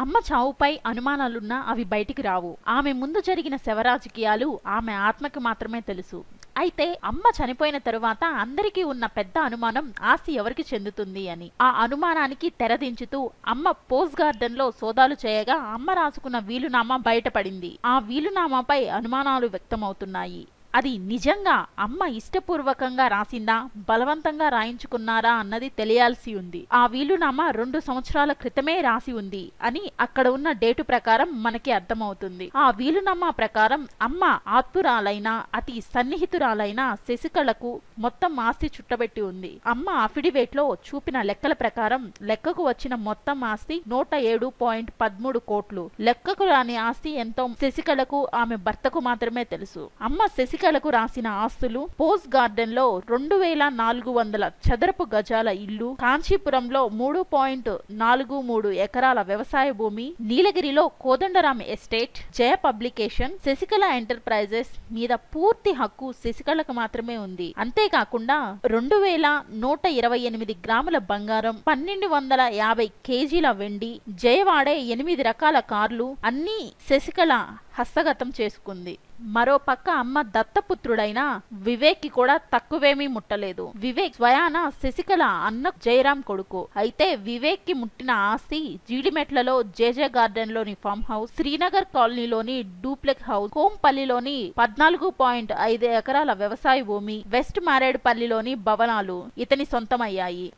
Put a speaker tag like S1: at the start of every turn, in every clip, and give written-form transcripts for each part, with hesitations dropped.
S1: అమ్మ చావుపై అనుమానాలున్నా అవి బయటికి రావు. ఆమె ముందు జరిగిన శవరాజకీయాలు ఆమె ఆత్మకి మాత్రమే తెలుసు. అయితే అమ్మ చనిపోయిన తరువాత అందరికీ ఉన్న పెద్ద అనుమానం ఆస్తి ఎవరికి చెందుతుంది అని. ఆ అనుమానానికి తెరదించుతూ అమ్మ పోస్ట్ గార్డెన్ లో సోదాలు చేయగా అమ్మ రాసుకున్న వీలునామా బయటపడింది. ఆ వీలునామాపై అనుమానాలు వ్యక్తమవుతున్నాయి. అది నిజంగా అమ్మ ఇష్టపూర్వకంగా రాసిందా, బలవంతంగా రాయించుకున్నారా అన్నది తెలియాల్సి ఉంది. ఆ వీలునామా 2 సంవత్సరాల క్రితమే రాసి ఉంది అని అక్కడ ఉన్న డేటు ప్రకారం మనకి అర్థమవుతుంది. ఆ వీలునామా ప్రకారం అమ్మ ఆత్తురాలైన అతి సన్నిహితురాలైన శశికళకు మొత్తం ఆస్తి చుట్టబెట్టి ఉంది. అమ్మ అఫిడవిట్ లో చూపిన లెక్కల ప్రకారం లెక్కకు వచ్చిన మొత్తం ఆస్తి 107.13 కోట్లు. లెక్కకు రాని ఆస్తి ఎంతో శశికళకు ఆమె భర్తకు మాత్రమే తెలుసు. అమ్మ శశికళకు రాసిన ఆస్తులు పోస్ట్ గార్డెన్ లో 2400 చదరపు గజాల ఇల్లు, కాంచీపురంలో 3.43 ఎకరాల వ్యవసాయ భూమి, నీలగిరిలో కోదండరాం ఎస్టేట్, జయ పబ్లికేషన్, శశికళ ఎంటర్ప్రైజెస్ మీద పూర్తి హక్కు శశికళకు మాత్రమే ఉంది. అంతేకాకుండా 2128 గ్రాముల బంగారం, 1250 కేజీల వెండి, జయ వాడే 8 రకాల కార్లు అన్నీ శశికళ హస్తగతం చేసుకుంది. మరో పక్క అమ్మ దత్తపుత్రుడైన వివేక్ కి కూడా తక్కువేమీ ముట్టలేదు. వివేక్ స్వయాన శశికళ అన్న జయరాం కొడుకు. అయితే వివేక్ కి ముట్టిన ఆస్తి జీడిమెట్లలో జేజే గార్డెన్ లోని ఫామ్ హౌస్, శ్రీనగర్ కాలనీలోని డూప్లెక్స్ హౌస్, కోంపల్లిలోని 14.5 ఎకరాల వ్యవసాయ భూమి, వెస్ట్ మారేడుపల్లిలోని భవనాలు ఇతని సొంతమయ్యాయి.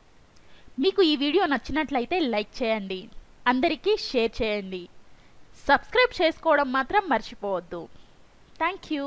S1: మీకు ఈ వీడియో నచ్చినట్లయితే లైక్ చేయండి, అందరికీ షేర్ చేయండి, సబ్స్క్రైబ్ చేసుకోవడం మాత్రం మర్చిపోవద్దు. Thank you.